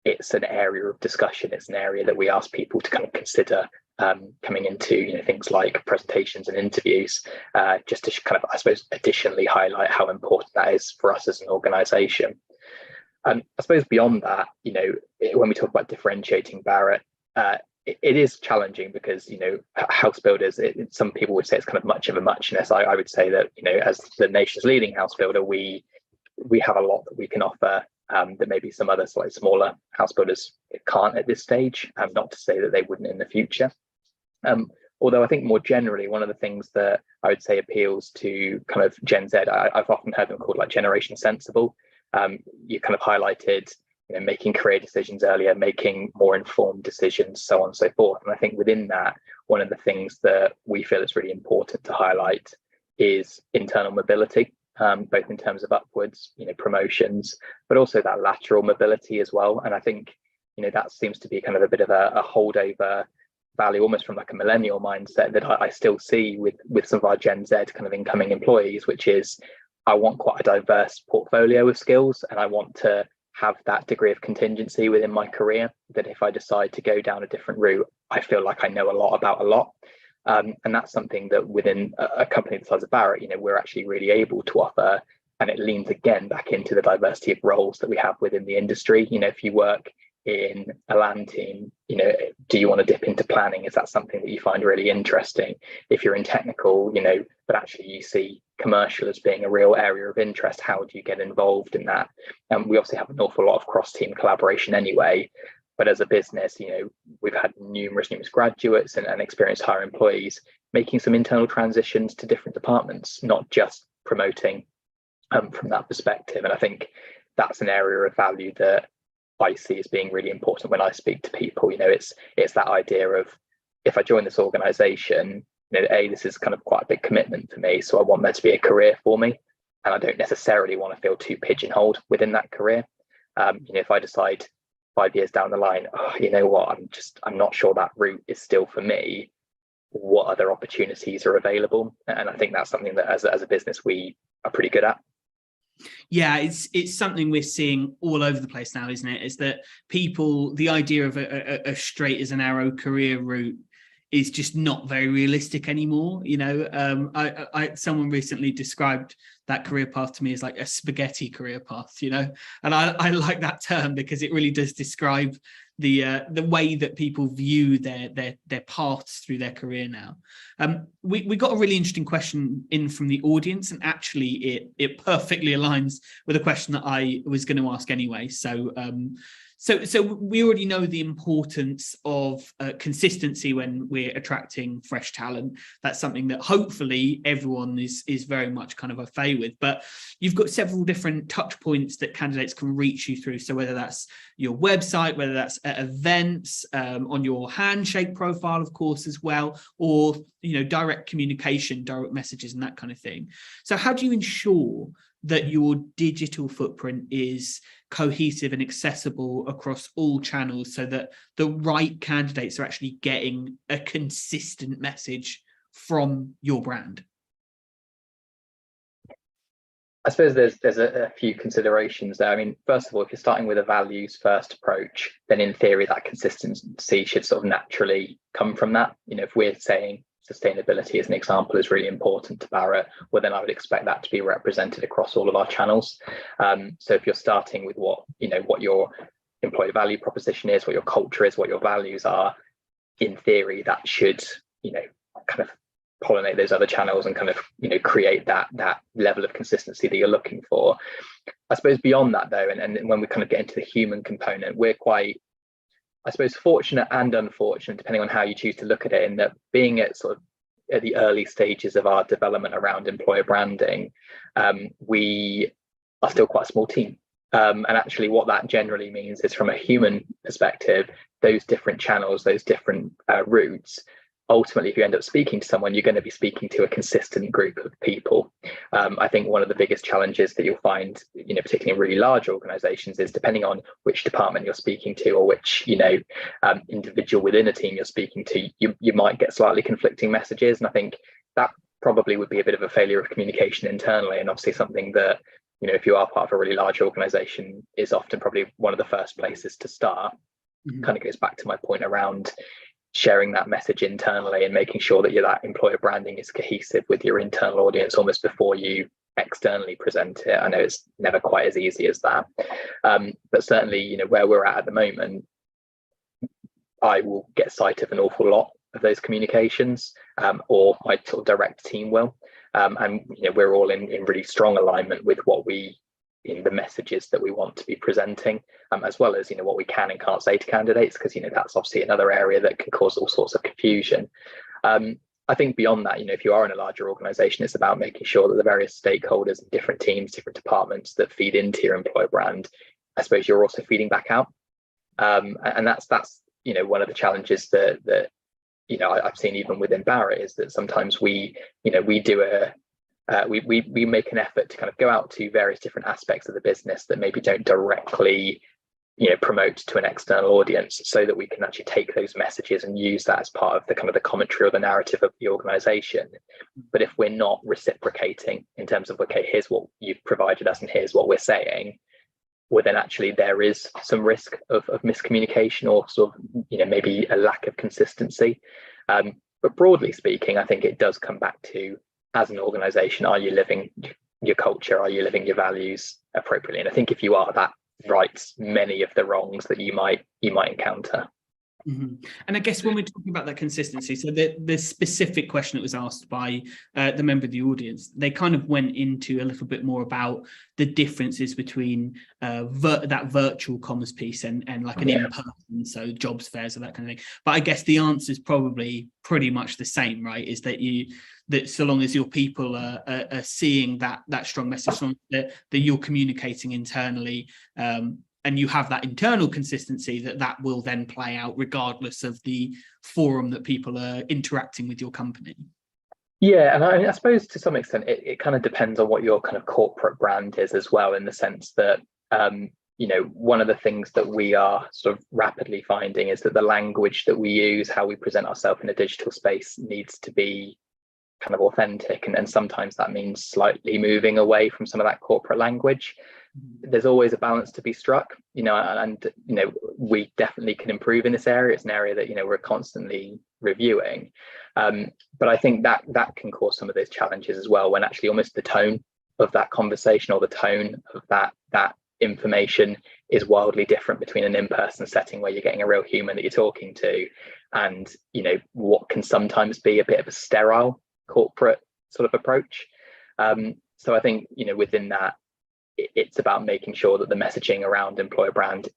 it's an area of discussion. It's an area that we ask people to kind of consider coming into things like presentations and interviews, just to kind of, I suppose, additionally highlight how important that is for us as an organization. I suppose beyond that, when we talk about differentiating Barratt, it is challenging because house builders, some people would say it's kind of much of a muchness. I would say that as the nation's leading house builder, we have a lot that we can offer that maybe some other slightly smaller house builders can't at this stage. Not to say that they wouldn't in the future. Although I think more generally, one of the things that I would say appeals to kind of Gen Z, I've often heard them called like generation sensible. You kind of highlighted, making career decisions earlier, making more informed decisions, so on and so forth. And I think within that, one of the things that we feel is really important to highlight is internal mobility. both in terms of upwards, promotions, but also that lateral mobility as well. And I think, that seems to be kind of a bit of a holdover value, almost from like a millennial mindset that I still see with some of our Gen Z kind of incoming employees, which is I want quite a diverse portfolio of skills, and I want to have that degree of contingency within my career, that if I decide to go down a different route, I feel like I know a lot about a lot. And that's something that within a company the size of Barratt, we're actually really able to offer. And it leans again back into the diversity of roles that we have within the industry. If you work in a land team, do you want to dip into planning? Is that something that you find really interesting? If you're in technical, but actually you see commercial as being a real area of interest, how do you get involved in that? And we obviously have an awful lot of cross-team collaboration anyway. But as a business, we've had numerous graduates and experienced hire employees making some internal transitions to different departments, not just promoting from that perspective. And I think that's an area of value that I see as being really important when I speak to people. It's that idea of, if I join this organization, this is kind of quite a big commitment for me. So I want there to be a career for me. And I don't necessarily want to feel too pigeonholed within that career. If I decide 5 years down the line, I'm not sure that route is still for me, what other opportunities are available? And I think that's something that as a business we are pretty good at. Yeah, it's something we're seeing all over the place now, isn't it? Is that people, the idea of a straight as an arrow career route is just not very realistic anymore. Someone recently described that career path to me as like a spaghetti career path, and I like that term because it really does describe the way that people view their paths through their career now. We got a really interesting question in from the audience, and actually it perfectly aligns with a question that I was going to ask anyway. So we already know the importance of consistency when we're attracting fresh talent. That's something that hopefully everyone is very much kind of au fait with. But you've got several different touch points that candidates can reach you through. So whether that's your website, whether that's at events, on your Handshake profile, of course, as well, or direct communication, direct messages, and that kind of thing. So how do you ensure that your digital footprint is cohesive and accessible across all channels, so that the right candidates are actually getting a consistent message from your brand? I suppose there's a few considerations there. I mean, first of all, if you're starting with a values first approach, then in theory that consistency should sort of naturally come from that. If we're saying sustainability as an example is really important to Barratt, well then I would expect that to be represented across all of our channels. So if you're starting with what your employee value proposition is, what your culture is, what your values are, in theory that should kind of pollinate those other channels and kind of create that level of consistency that you're looking for. I suppose beyond that though, and when we kind of get into the human component, we're quite, I suppose, fortunate and unfortunate, depending on how you choose to look at it, in that being at the early stages of our development around employer branding, we are still quite a small team. And actually what that generally means is, from a human perspective, those different channels, those different routes, ultimately, if you end up speaking to someone, you're going to be speaking to a consistent group of people. I think one of the biggest challenges that you'll find, particularly in really large organizations, is depending on which department you're speaking to, or which, individual within a team you're speaking to, you might get slightly conflicting messages. And I think that probably would be a bit of a failure of communication internally. And obviously something that, if you are part of a really large organization, is often probably one of the first places to start. Mm-hmm. Kind of goes back to my point around sharing that message internally and making sure that that employer branding is cohesive with your internal audience almost before you externally present it. I know it's never quite as easy as that, but certainly where we're at the moment, I will get sight of an awful lot of those communications, or my sort of direct team will, and we're all in really strong alignment with what we, the messages that we want to be presenting, as well as what we can and can't say to candidates, because that's obviously another area that can cause all sorts of confusion. I think beyond that, if you are in a larger organization, it's about making sure that the various stakeholders, different teams, different departments that feed into your employer brand, I suppose you're also feeding back out, and that's one of the challenges that I've seen even within Barratt, is that sometimes we do we make an effort to kind of go out to various different aspects of the business that maybe don't directly promote to an external audience, so that we can actually take those messages and use that as part of the kind of the commentary or the narrative of the organization. But if we're not reciprocating in terms of, okay, here's what you've provided us and here's what we're saying, well, then actually there is some risk of miscommunication or sort of maybe a lack of consistency. But broadly speaking, I think it does come back to, as an organization, are you living your culture? Are you living your values appropriately? And I think if you are, that rights many of the wrongs that you might encounter. Mm-hmm. And I guess when we're talking about that consistency, so the specific question that was asked by the member of the audience, they kind of went into a little bit more about the differences between that virtual commerce piece and like an in-person, so jobs fairs or that kind of thing. But I guess the answer is probably pretty much the same, right? Is that that so long as your people are seeing that strong message, that you're communicating internally, and you have that internal consistency, that will then play out regardless of the forum that people are interacting with your company. Yeah, and I suppose to some extent it kind of depends on what your kind of corporate brand is as well, in the sense that one of the things that we are sort of rapidly finding is that the language that we use, how we present ourselves in a digital space, needs to be kind of authentic, and sometimes that means slightly moving away from some of that corporate language. There's always a balance to be struck, and we definitely can improve in this area. It's an area that we're constantly reviewing, but I think that can cause some of those challenges as well, when actually almost the tone of that conversation or the tone of that information is wildly different between an in-person setting where you're getting a real human that you're talking to, and what can sometimes be a bit of a sterile corporate sort of approach. So I think within that, it's about making sure that the messaging around employer brand,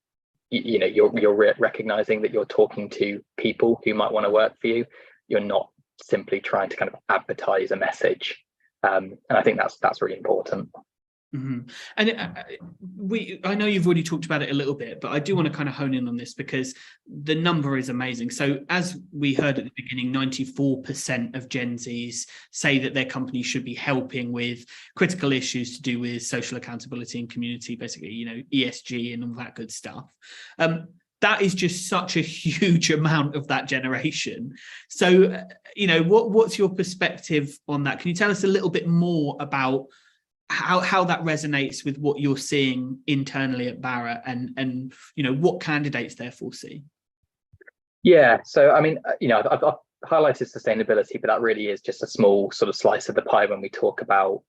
you're recognizing that you're talking to people who might want to work for you. You're not simply trying to kind of advertise a message, and I think that's really important. Mm-hmm. And I know you've already talked about it a little bit, but I do want to kind of hone in on this because the number is amazing. So as we heard at the beginning, 94% of Gen Zs say that their company should be helping with critical issues to do with social accountability and community, basically, ESG and all that good stuff. That is just such a huge amount of that generation. So, what's your perspective on that? Can you tell us a little bit more about how that resonates with what you're seeing internally at Barratt, and what candidates therefore see? Yeah, so I mean, I've highlighted sustainability, but that really is just a small sort of slice of the pie when we talk about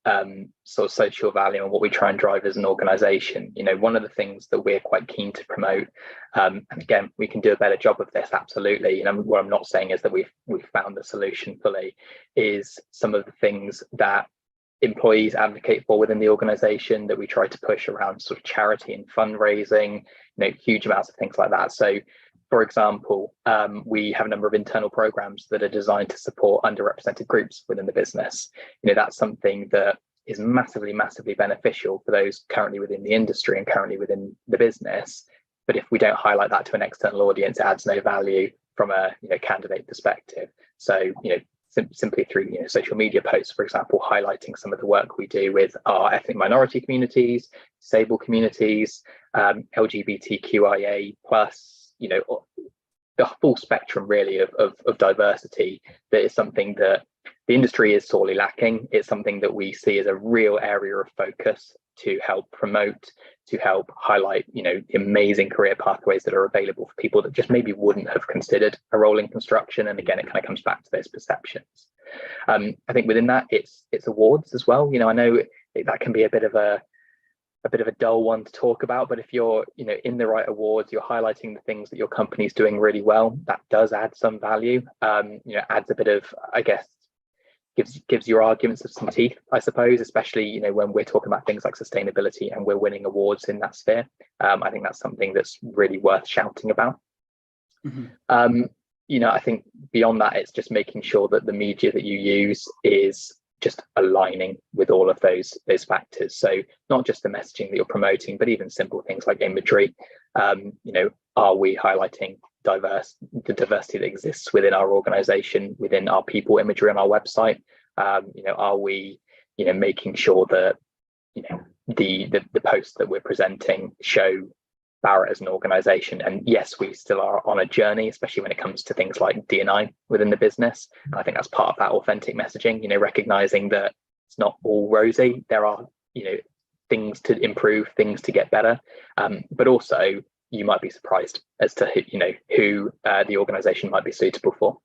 sort of social value and what we try and drive as an organization. One of the things that we're quite keen to promote, and again, we can do a better job of this, absolutely. What I'm not saying is that we've found the solution fully, is some of the things that employees advocate for within the organization, that we try to push around sort of charity and fundraising, huge amounts of things like that. So for example, we have a number of internal programs that are designed to support underrepresented groups within the business. That's something that is massively beneficial for those currently within the industry and currently within the business. But if we don't highlight that to an external audience, it adds no value from a candidate perspective. So simply through social media posts, for example, highlighting some of the work we do with our ethnic minority communities, disabled communities, LGBTQIA plus, the full spectrum really of diversity. That is something that the industry is sorely lacking. It's something that we see as a real area of focus to help promote, to help highlight, the amazing career pathways that are available for people that just maybe wouldn't have considered a role in construction. And again, it kind of comes back to those perceptions. I think within that, it's awards as well. I know that can be a bit of a dull one to talk about, but if you're in the right awards, you're highlighting the things that your company's doing really well, that does add some value. Adds a bit of, I guess, gives your arguments of some teeth, I suppose, especially when we're talking about things like sustainability and we're winning awards in that sphere. I think that's something that's really worth shouting about. Mm-hmm. I think beyond that, it's just making sure that the media that you use is just aligning with all of those factors. So not just the messaging that you're promoting, but even simple things like imagery. Are we highlighting the diversity that exists within our organization, within our people imagery on our website? Are we making sure that the posts that we're presenting show Barratt as an organisation. And yes, we still are on a journey, especially when it comes to things like D&I within the business. And I think that's part of that authentic messaging, recognizing that it's not all rosy. There are, things to improve, things to get better. But also you might be surprised as to who the organisation might be suitable for.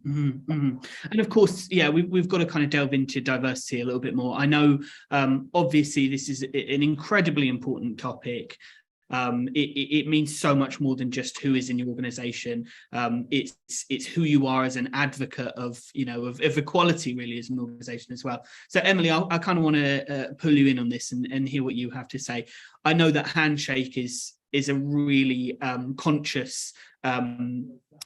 Mm-hmm, mm-hmm. And of course, we've got to kind of delve into diversity a little bit more. I know, obviously, this is an incredibly important topic. It means so much more than just who is in your organization. It's who you are as an advocate of equality, really, as an organization as well. So Emily, I kind of want to pull you in on this and hear what you have to say. I know that Handshake is a really conscious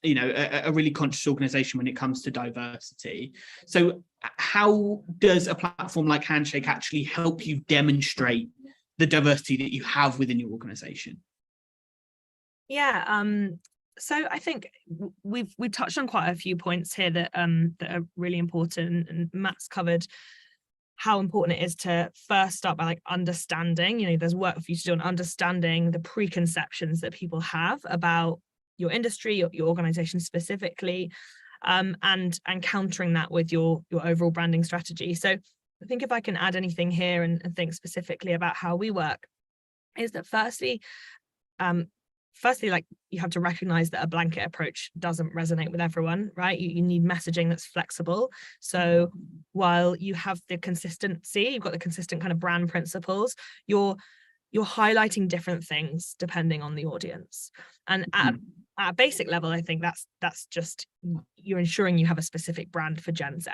a really conscious organization when it comes to diversity. So how does a platform like Handshake actually help you demonstrate the diversity that you have within your organization? So I think we've touched on quite a few points here that are really important, and Matt's covered how important it is to first start by understanding, there's work for you to do on understanding the preconceptions that people have about your industry, your organization specifically, and countering that with your overall branding strategy. So I think if I can add anything here and think specifically about how we work, is that firstly, you have to recognize that a blanket approach doesn't resonate with everyone, right? You need messaging that's flexible. So while you have the consistency, you've got the consistent kind of brand principles, you're highlighting different things depending on the audience. And at a basic level, I think that's just, you're ensuring you have a specific brand for Gen Z.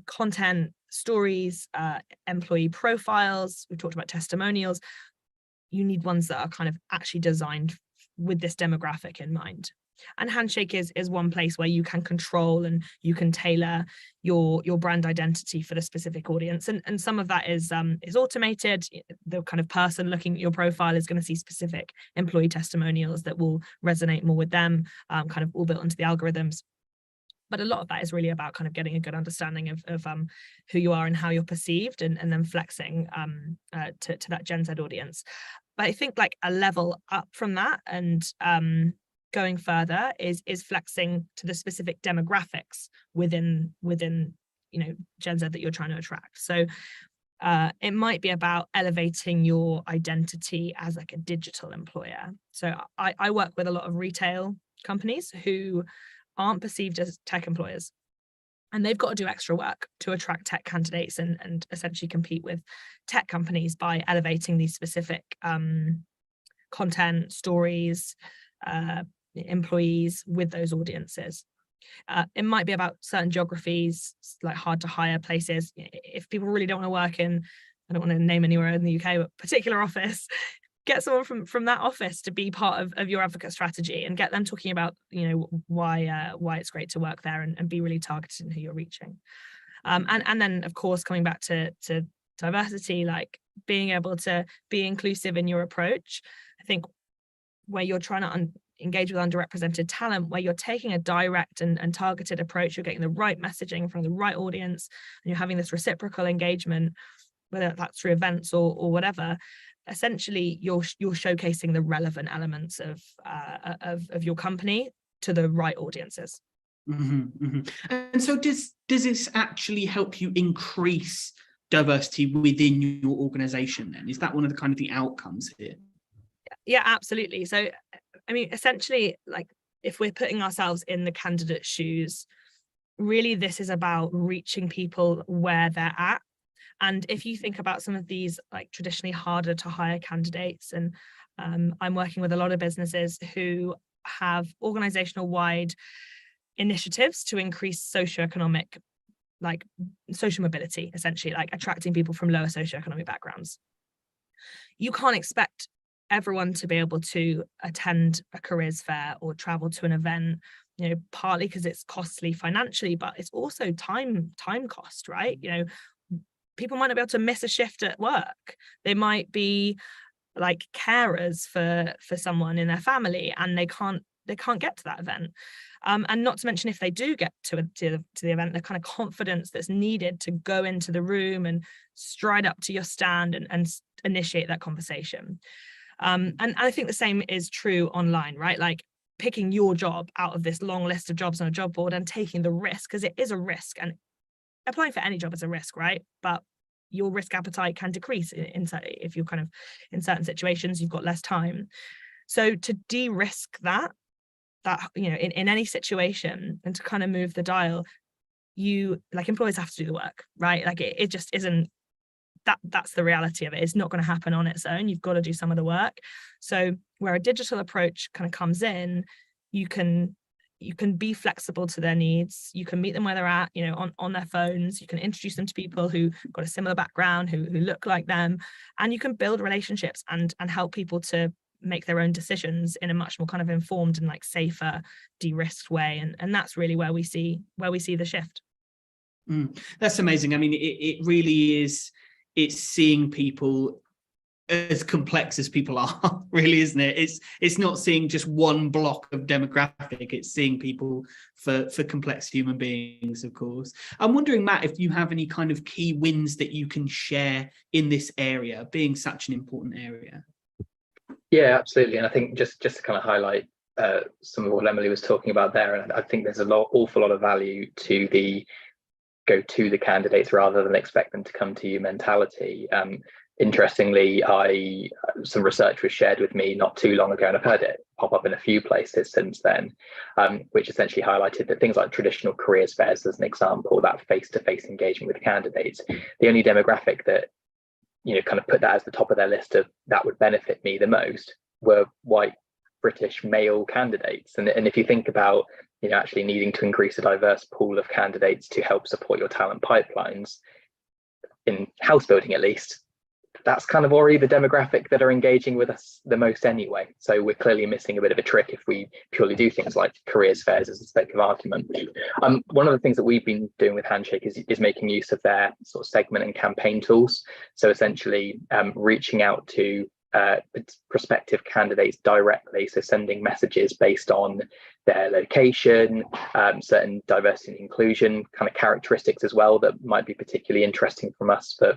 Content, stories, employee profiles, we talked about testimonials. You need ones that are kind of actually designed with this demographic in mind. And Handshake is one place where you can control and you can tailor your brand identity for the specific audience. And some of that is automated. The kind of person looking at your profile is going to see specific employee testimonials that will resonate more with them, kind of all built into the algorithms. But a lot of that is really about kind of getting a good understanding of who you are and how you're perceived, and then flexing to that Gen Z audience. But I think a level up from that and going further is flexing to the specific demographics within Gen Z that you're trying to attract. So it might be about elevating your identity as a digital employer. So I work with a lot of retail companies who aren't perceived as tech employers, and they've got to do extra work to attract tech candidates and essentially compete with tech companies by elevating these specific content, stories, employees with those audiences. It might be about certain geographies, like hard to hire places. If people really don't want to work in, I don't want to name anywhere in the UK, but particular office, get someone from that office to be part of your advocate strategy and get them talking about why it's great to work there, and be really targeted in who you're reaching. And then of course coming back to diversity, being able to be inclusive in your approach. I think where you're trying to engage with underrepresented talent, where you're taking a direct and targeted approach, you're getting the right messaging from the right audience, and you're having this reciprocal engagement, whether that's through events or whatever. Essentially, you're showcasing the relevant elements of your company to the right audiences. Mm-hmm, mm-hmm. And so does this actually help you increase diversity within your organization then? Is that one of the kind of the outcomes here? Yeah, absolutely. So I mean, essentially, if we're putting ourselves in the candidate's shoes, really this is about reaching people where they're at. And if you think about some of these traditionally harder to hire candidates, and I'm working with a lot of businesses who have organizational wide initiatives to increase socioeconomic, social mobility, essentially, attracting people from lower socioeconomic backgrounds. You can't expect everyone to be able to attend a careers fair or travel to an event, partly because it's costly financially, but it's also time cost, right? People might not be able to miss a shift at work. They might be carers for someone in their family, and they can't get to that event. And not to mention, if they do get to the event, the kind of confidence that's needed to go into the room and stride up to your stand and initiate that conversation. And I think the same is true online, right? Like picking your job out of this long list of jobs on a job board and taking the risk, because it is a risk, and applying for any job is a risk, right? But your risk appetite can decrease if you're kind of in certain situations, you've got less time. So to de-risk that in any situation, and to kind of move the dial, employers have to do the work, right? Like it just isn't that's the reality of it. It's not going to happen on its own. You've got to do some of the work. So where a digital approach kind of comes in, you can be flexible to their needs. You can meet them where they're at, on their phones. You can introduce them to people who got a similar background, who look like them, and you can build relationships and help people to make their own decisions in a much more kind of informed and like safer, de-risked way. And that's really where we see the shift. That's amazing. I mean, it really is. It's seeing people as complex as people are, really, isn't it? It's not seeing just one block of demographic. It's seeing people for complex human beings, of course. I'm wondering, Matt, if you have any kind of key wins that you can share in this area, being such an important area. Yeah, absolutely. And I think just to kind of highlight some of what Emily was talking about there, and I think there's awful lot of value to go to the candidates rather than expect them to come to you mentality. Interestingly, some research was shared with me not too long ago, and I've heard it pop up in a few places since then, which essentially highlighted that things like traditional careers fairs, as an example, that face-to-face engagement with candidates, the only demographic that kind of put that as the top of their list of that would benefit me the most were white British male candidates. And if you think about actually needing to increase a diverse pool of candidates to help support your talent pipelines, in house building at least, that's kind of already the demographic that are engaging with us the most anyway. So we're clearly missing a bit of a trick if we purely do things like careers fairs as a sake of argument. One of the things that we've been doing with Handshake is making use of their sort of segment and campaign tools. So essentially reaching out to prospective candidates directly, so sending messages based on their location, certain diversity and inclusion kind of characteristics as well that might be particularly interesting from us for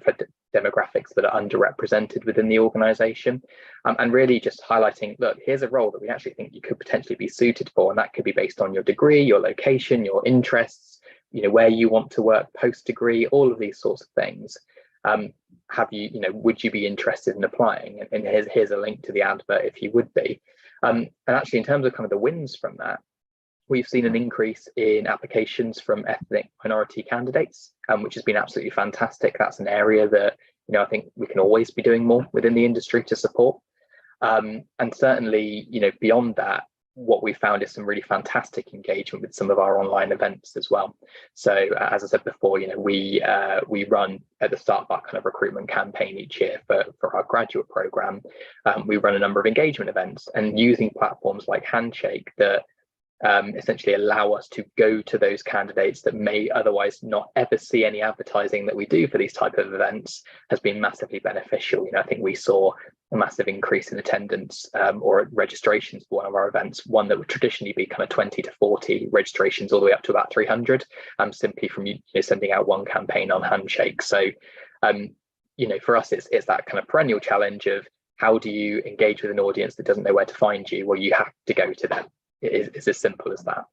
demographics that are underrepresented within the organization, and really just highlighting, look, here's a role that we actually think you could potentially be suited for, and that could be based on your degree, your location, your interests, where you want to work post degree, all of these sorts of things. Would you be interested in applying? And here's a link to the advert if you would be. And actually, in terms of kind of the wins from that, we've seen an increase in applications from ethnic minority candidates, which has been absolutely fantastic. That's an area that I think we can always be doing more within the industry to support. And certainly, beyond that, what we found is some really fantastic engagement with some of our online events as well. So as I said before, we run at the start of our kind of recruitment campaign each year for our graduate program. We run a number of engagement events, and using platforms like Handshake that essentially allow us to go to those candidates that may otherwise not ever see any advertising that we do for these type of events has been massively beneficial. I think we saw a massive increase in attendance or registrations for one of our events, one that would traditionally be kind of 20 to 40 registrations all the way up to about 300, simply from sending out one campaign on Handshake. So for us it's that kind of perennial challenge of how do you engage with an audience that doesn't know where to find you? Well, you have to go to them. It's as simple as that.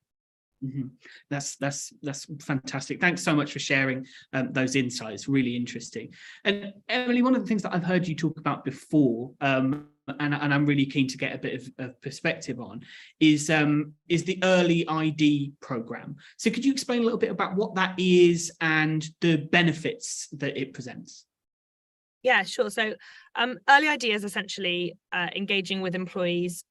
Mm-hmm. That's fantastic. Thanks so much for sharing those insights. Really interesting. And Emily, one of the things that I've heard you talk about before, and I'm really keen to get a bit of perspective on, is the Early ID program. So could you explain a little bit about what that is and the benefits that it presents? Yeah, sure. So Early ID is essentially engaging with employees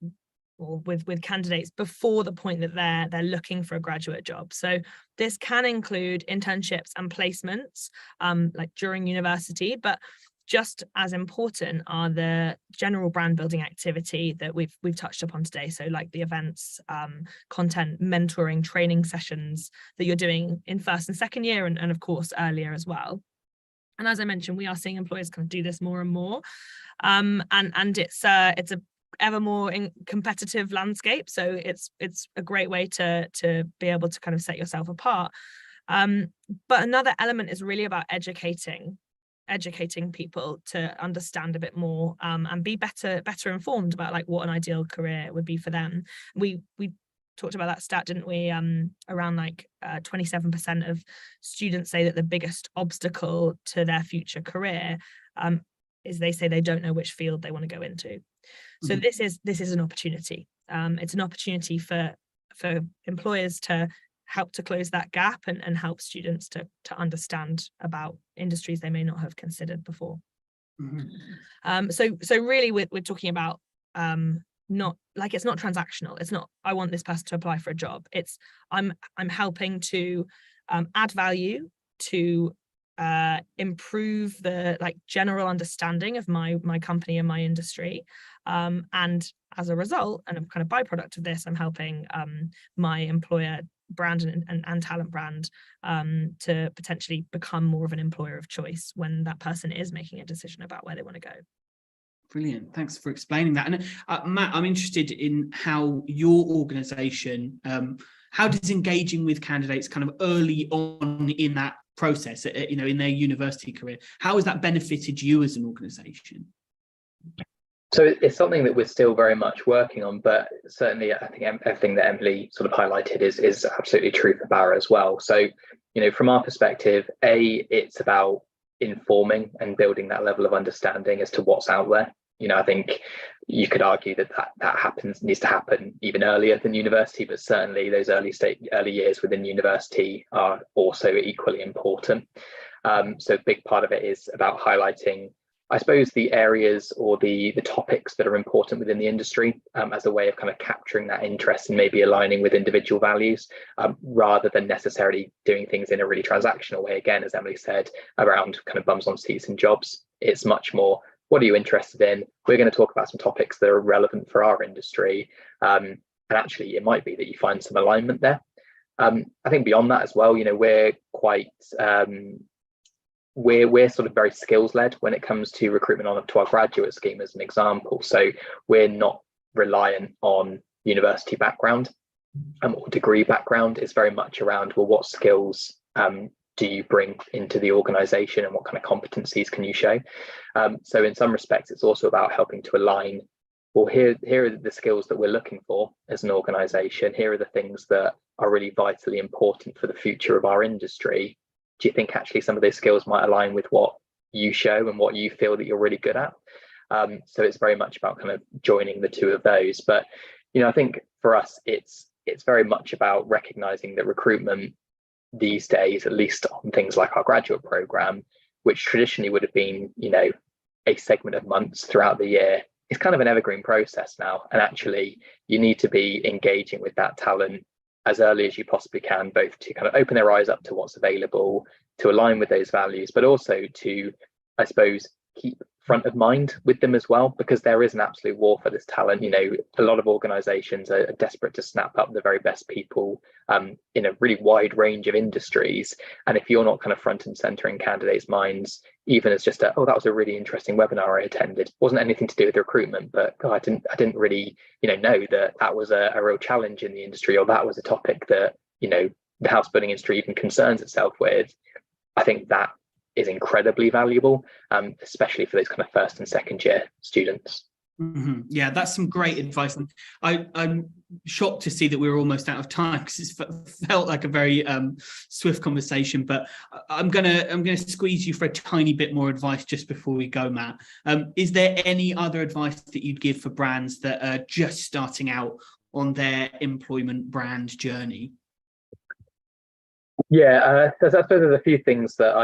or with candidates before the point that they're looking for a graduate job. So this can include internships and placements like during university, but just as important are the general brand building activity that we've touched upon today. So like the events, content, mentoring, training sessions that you're doing in first and second year, and of course earlier as well. And as I mentioned, we are seeing employers kind of do this more and more, and it's a ever more in competitive landscape. So it's a great way to be able to kind of set yourself apart. But another element is really about educating people to understand a bit more, and be better informed about like what an ideal career would be for them. We talked about that stat, didn't we? Around like 27% of students say that the biggest obstacle to their future career is they say they don't know which field they want to go into. So this is an opportunity. It's an opportunity for employers to help to close that gap and help students to understand about industries they may not have considered before. So really we're talking about not like, it's not transactional. It's not I want this person to apply for a job. It's I'm helping to add value to improve the like general understanding of my company and my industry, and as a result and a kind of byproduct of this, I'm helping my employer brand and talent brand to potentially become more of an employer of choice when that person is making a decision about where they want to go. Brilliant. Thanks for explaining that. And Matt, I'm interested in how your organisation, how does engaging with candidates kind of early on in that process, you know, in their university career, how has that benefited you as an organisation? So it's something that we're still very much working on, but certainly I think everything that Emily sort of highlighted is absolutely true for Barratt as well. So, you know, from our perspective, it's about informing and building that level of understanding as to what's out there. You know, I think you could argue that needs to happen even earlier than university, but certainly those early years within university are also equally important. So a big part of it is about highlighting, I suppose, the areas or the topics that are important within the industry, as a way of kind of capturing that interest and maybe aligning with individual values, rather than necessarily doing things in a really transactional way. Again, as Emily said, around kind of bums on seats and jobs, it's much more, what are you interested in? We're going to talk about some topics that are relevant for our industry. And actually, it might be that you find some alignment there. I think beyond that as well, you know, we're quite... We're sort of very skills led when it comes to recruitment to our graduate scheme, as an example. So we're not reliant on university background or degree background. It's very much around, well, what skills do you bring into the organisation and what kind of competencies can you show? So in some respects, it's also about helping to align, well, here are the skills that we're looking for as an organisation. Here are the things that are really vitally important for the future of our industry. Do you think actually some of those skills might align with what you show and what you feel that you're really good at? So it's very much about kind of joining the two of those. But, you know, I think for us, it's very much about recognizing that recruitment these days, at least on things like our graduate program, which traditionally would have been, you know, a segment of months throughout the year, is kind of an evergreen process now. And actually, you need to be engaging with that talent as early as you possibly can, both to kind of open their eyes up to what's available, to align with those values, but also to, I suppose, keep front of mind with them as well, because there is an absolute war for this talent. You know, a lot of organizations are desperate to snap up the very best people in a really wide range of industries. And if you're not kind of front and center in candidates' minds, even as just oh, that was a really interesting webinar I attended, it wasn't anything to do with recruitment, but I didn't really, you know that was a real challenge in the industry, or that was a topic that, you know, the house building industry even concerns itself with. I think that is incredibly valuable, especially for those kind of first and second year students. Yeah, that's some great advice. And I'm shocked to see that we're almost out of time, because it's felt like a very swift conversation. But I'm gonna squeeze you for a tiny bit more advice just before we go, Matt. Is there any other advice that you'd give for brands that are just starting out on their employment brand journey? Yeah, I suppose there's a few things that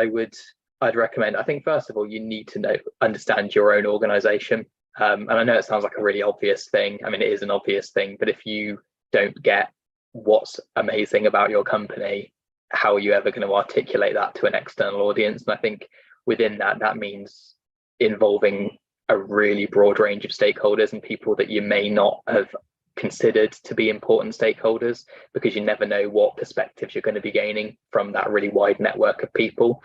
I'd recommend. I think first of all, you need to understand your own organisation. And I know it sounds like a really obvious thing. I mean, it is an obvious thing, but if you don't get what's amazing about your company, how are you ever going to articulate that to an external audience? And I think within that means involving a really broad range of stakeholders and people that you may not have considered to be important stakeholders, because you never know what perspectives you're going to be gaining from that really wide network of people.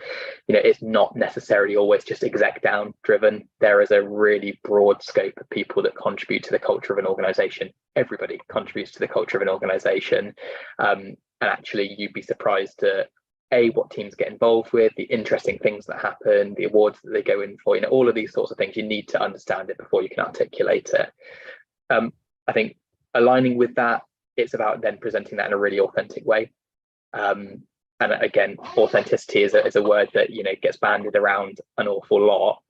You know, it's not necessarily always just exec down driven. There is a really broad scope of people that contribute to the culture of an organization. Everybody contributes to the culture of an organization, and actually you'd be surprised at what teams get involved with, the interesting things that happen, the awards that they go in for. You know, all of these sorts of things, you need to understand it before you can articulate it. I think aligning with that, it's about then presenting that in a really authentic way. And again, authenticity is a word that, you know, gets bandied around an awful lot.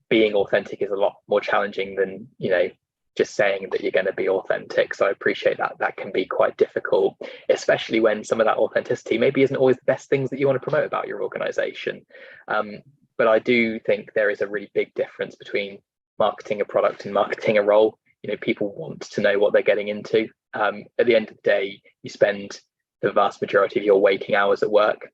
Being authentic is a lot more challenging than, you know, just saying that you're going to be authentic. So I appreciate that that can be quite difficult, especially when some of that authenticity maybe isn't always the best things that you want to promote about your organization. But I do think there is a really big difference between marketing a product and marketing a role. You know, people want to know what they're getting into. At the end of the day, you spend the vast majority of your waking hours at work.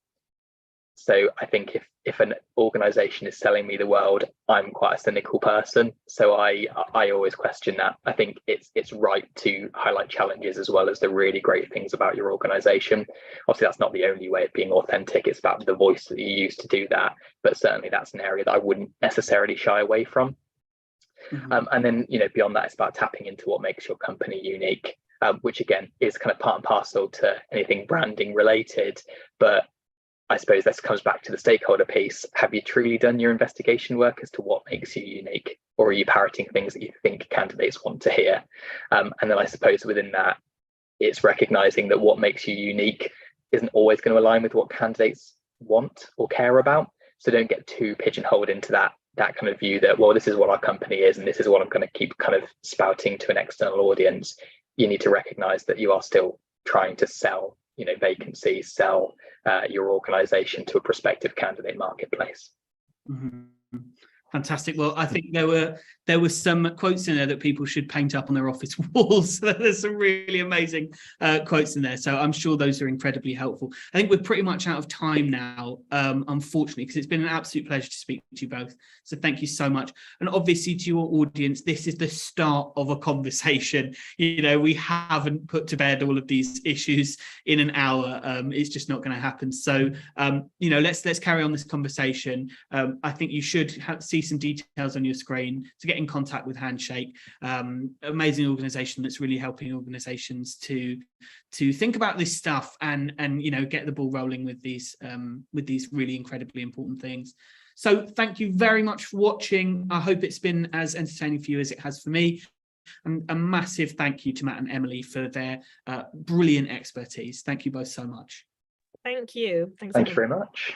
So I think if an organization is selling me the world, I'm quite a cynical person. So I always question that. I think it's right to highlight challenges as well as the really great things about your organization. Obviously, that's not the only way of being authentic. It's about the voice that you use to do that. But certainly that's an area that I wouldn't necessarily shy away from. Mm-hmm. And then, you know, beyond that, it's about tapping into what makes your company unique, which again is kind of part and parcel to anything branding related. But I suppose this comes back to the stakeholder piece. Have you truly done your investigation work as to what makes you unique, or are you parroting things that you think candidates want to hear? And then I suppose within that, it's recognizing that what makes you unique isn't always going to align with what candidates want or care about. So don't get too pigeonholed into that kind of view that, well, this is what our company is and this is what I'm going to keep kind of spouting to an external audience. You need to recognize that you are still trying to sell, you know, vacancies, sell your organization to a prospective candidate marketplace. Mm-hmm. Fantastic. Well, I think there were some quotes in there that people should paint up on their office walls. There's some really amazing quotes in there. So I'm sure those are incredibly helpful. I think we're pretty much out of time now, unfortunately, because it's been an absolute pleasure to speak to you both. So thank you so much. And obviously to your audience, this is the start of a conversation. You know, we haven't put to bed all of these issues in an hour. It's just not going to happen. So, you know, let's carry on this conversation. I think you should see some details on your screen to get in contact with Handshake. Amazing organization that's really helping organizations to think about this stuff and you know, get the ball rolling with these really incredibly important things. So thank you very much for watching. I hope it's been as entertaining for you as it has for me. And a massive thank you to Matt and Emily for their brilliant expertise. Thank you both so much. Thank you. Thank you very much.